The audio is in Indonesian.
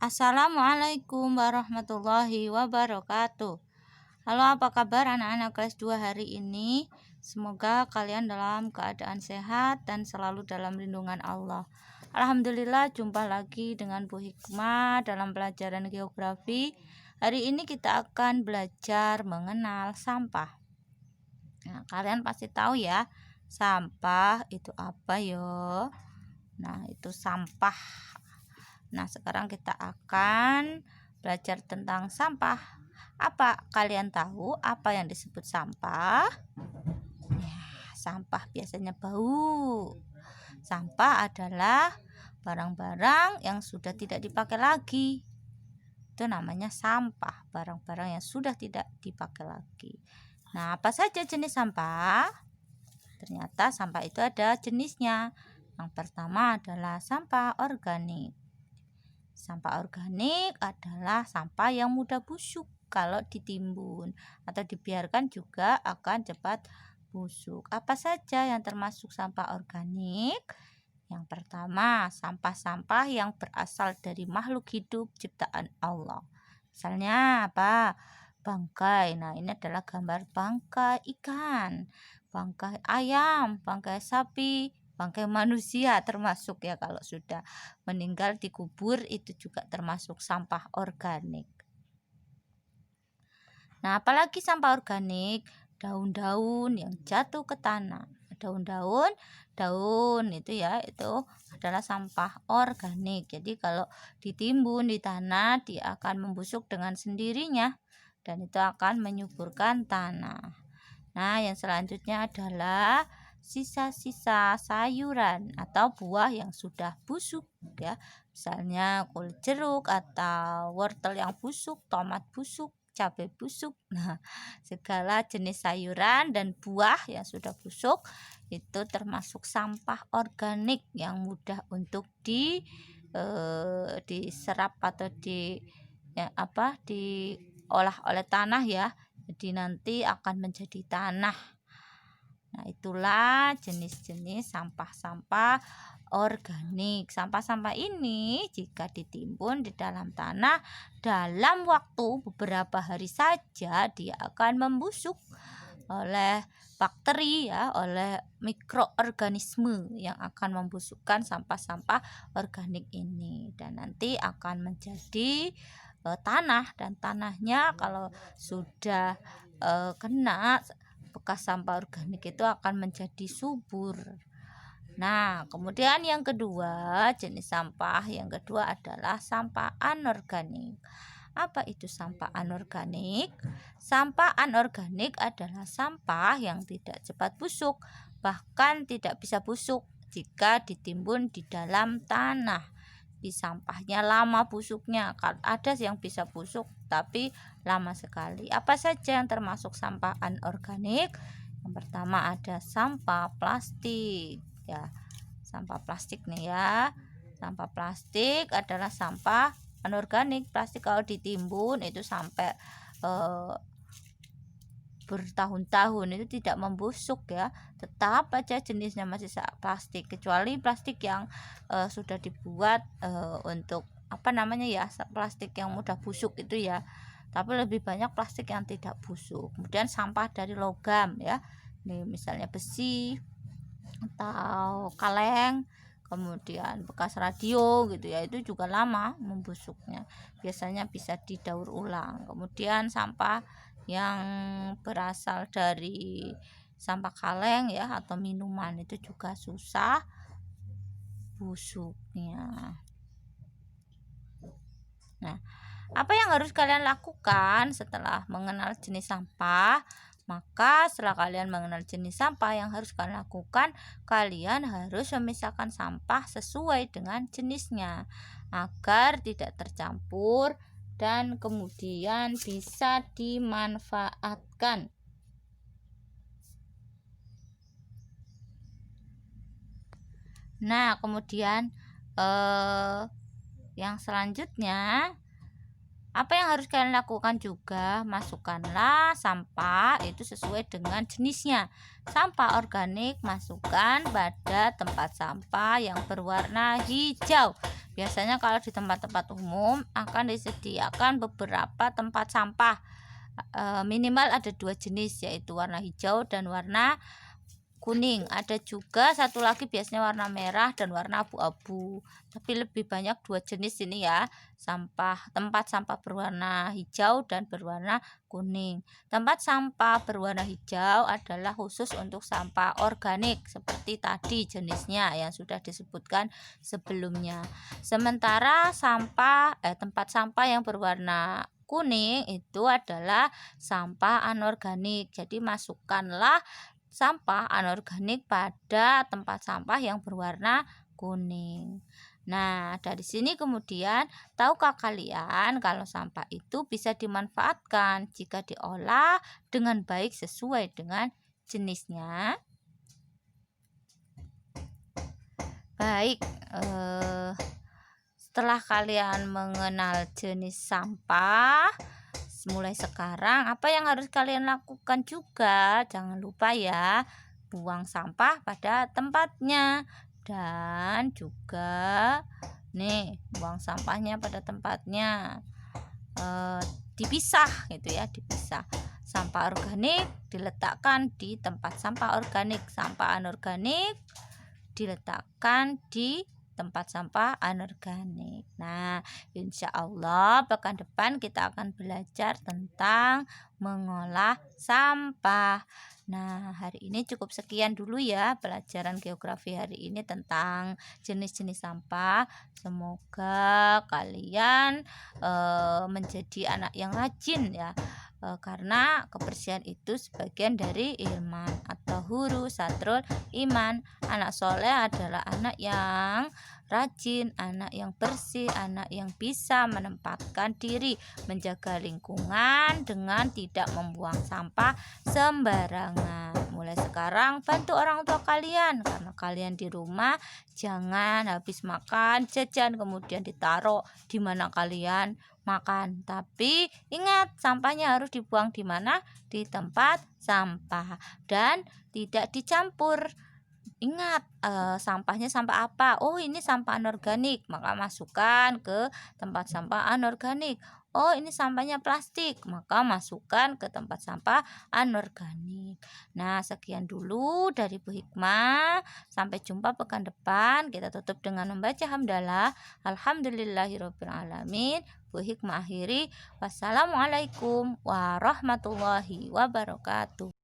Assalamualaikum warahmatullahi wabarakatuh. Halo, apa kabar anak-anak kelas 2 hari ini? Semoga kalian dalam keadaan sehat dan selalu dalam lindungan Allah. Alhamdulillah, jumpa lagi dengan Bu Hikmah dalam pelajaran geografi. Hari ini kita akan belajar mengenal sampah. Nah, kalian pasti tahu ya, sampah itu apa yo? Nah, itu sampah. Nah, sekarang kita akan belajar tentang sampah. Apa kalian tahu apa yang disebut sampah? Ya, sampah biasanya bau. Sampah adalah barang-barang yang sudah tidak dipakai lagi. Itu namanya sampah, barang-barang yang sudah tidak dipakai lagi. Nah, apa saja jenis sampah? Ternyata sampah itu ada jenisnya. Yang pertama adalah sampah organik. Sampah organik adalah sampah yang mudah busuk kalau ditimbun atau dibiarkan juga akan cepat busuk. Apa saja yang termasuk sampah organik? Yang pertama, sampah-sampah yang berasal dari makhluk hidup ciptaan Allah. Misalnya apa? Bangkai. Nah, ini adalah gambar bangkai ikan, bangkai ayam, bangkai sapi, bangkai manusia termasuk ya, kalau sudah meninggal dikubur itu juga termasuk sampah organik. Nah, apalagi sampah organik? Daun-daun yang jatuh ke tanah. Daun itu ya, itu adalah sampah organik. Jadi kalau ditimbun di tanah, dia akan membusuk dengan sendirinya dan itu akan menyuburkan tanah. Nah, yang selanjutnya adalah sisa-sisa sayuran atau buah yang sudah busuk ya. Misalnya kulit jeruk atau wortel yang busuk, tomat busuk, cabai busuk. Nah, segala jenis sayuran dan buah yang sudah busuk itu termasuk sampah organik yang mudah untuk diserap atau diolah oleh tanah ya. Jadi nanti akan menjadi tanah. Nah, itulah jenis-jenis sampah-sampah organik. Sampah-sampah ini jika ditimbun di dalam tanah dalam waktu beberapa hari saja dia akan membusuk oleh bakteri ya, oleh mikroorganisme yang akan membusukkan sampah-sampah organik ini dan nanti akan menjadi tanah, dan tanahnya kalau sudah kena bekas sampah organik itu akan menjadi subur. Nah, kemudian yang kedua, jenis sampah yang kedua adalah sampah anorganik. Apa itu sampah anorganik? Sampah anorganik adalah sampah yang tidak cepat busuk, bahkan tidak bisa busuk jika ditimbun di dalam tanah. Di sampahnya lama busuknya, ada yang bisa busuk tapi lama sekali. Apa saja yang termasuk sampah anorganik? Yang pertama ada sampah plastik ya. Sampah plastik nih ya. Sampah plastik adalah sampah anorganik. Plastik kalau ditimbun itu sampai bertahun-tahun itu tidak membusuk ya, tetap aja jenisnya masih plastik, kecuali plastik yang sudah dibuat untuk plastik yang mudah busuk itu ya, tapi lebih banyak plastik yang tidak busuk. Kemudian sampah dari logam ya, nih misalnya besi atau kaleng, kemudian bekas radio gitu ya, itu juga lama membusuknya, biasanya bisa didaur ulang. Kemudian sampah yang berasal dari sampah kaleng ya atau minuman itu juga susah busuknya. Nah, apa yang harus kalian lakukan setelah mengenal jenis sampah? Maka setelah kalian mengenal jenis sampah, yang harus kalian lakukan, kalian harus memisahkan sampah sesuai dengan jenisnya agar tidak tercampur dan kemudian bisa dimanfaatkan. Nah, kemudian yang selanjutnya, apa yang harus kalian lakukan juga, masukkanlah sampah itu sesuai dengan jenisnya. Sampah organik masukkan pada tempat sampah yang berwarna hijau. Biasanya kalau di tempat-tempat umum akan disediakan beberapa tempat sampah. Minimal ada 2 jenis, yaitu warna hijau dan warna kuning. Ada juga satu lagi biasanya warna merah dan warna abu-abu. Tapi lebih banyak 2 jenis ini ya. Tempat sampah berwarna hijau dan berwarna kuning. Tempat sampah berwarna hijau adalah khusus untuk sampah organik seperti tadi jenisnya yang sudah disebutkan sebelumnya. Sementara tempat sampah yang berwarna kuning itu adalah sampah anorganik. Jadi masukkanlah sampah anorganik pada tempat sampah yang berwarna kuning. Nah, dari sini kemudian, tahukah kalian kalau sampah itu bisa dimanfaatkan jika diolah dengan baik sesuai dengan jenisnya? Baik, setelah kalian mengenal jenis sampah, mulai sekarang apa yang harus kalian lakukan juga? Jangan lupa ya, buang sampah pada tempatnya dan juga buang sampahnya pada tempatnya. Dipisah gitu ya, dipisah. Sampah organik diletakkan di tempat sampah organik, sampah anorganik diletakkan di tempat sampah anorganik. Nah, insya Allah pekan depan kita akan belajar tentang mengolah sampah. Nah, hari ini cukup sekian dulu ya pelajaran geografi hari ini tentang jenis-jenis sampah. Semoga kalian menjadi anak yang rajin ya. Karena kebersihan itu sebagian dari iman atau huru satrul iman. Anak soleh adalah anak yang rajin, anak yang bersih, anak yang bisa menempatkan diri, menjaga lingkungan dengan tidak membuang sampah sembarangan. Mulai sekarang bantu orang tua kalian, karena kalian di rumah jangan habis makan jajan kemudian ditaruh di mana kalian makan. Tapi ingat, sampahnya harus dibuang di mana? Di tempat sampah dan tidak dicampur. Ingat, sampahnya sampah apa? Oh, ini sampah anorganik, maka masukkan ke tempat sampah anorganik. Oh, ini sampahnya plastik, maka masukkan ke tempat sampah anorganik. Nah, sekian dulu dari Bu Hikmah. Sampai jumpa pekan depan. Kita tutup dengan membaca hamdalah. Alhamdulillahirabbil alamin. Bu Hikmah akhiri. Wassalamualaikum warahmatullahi wabarakatuh.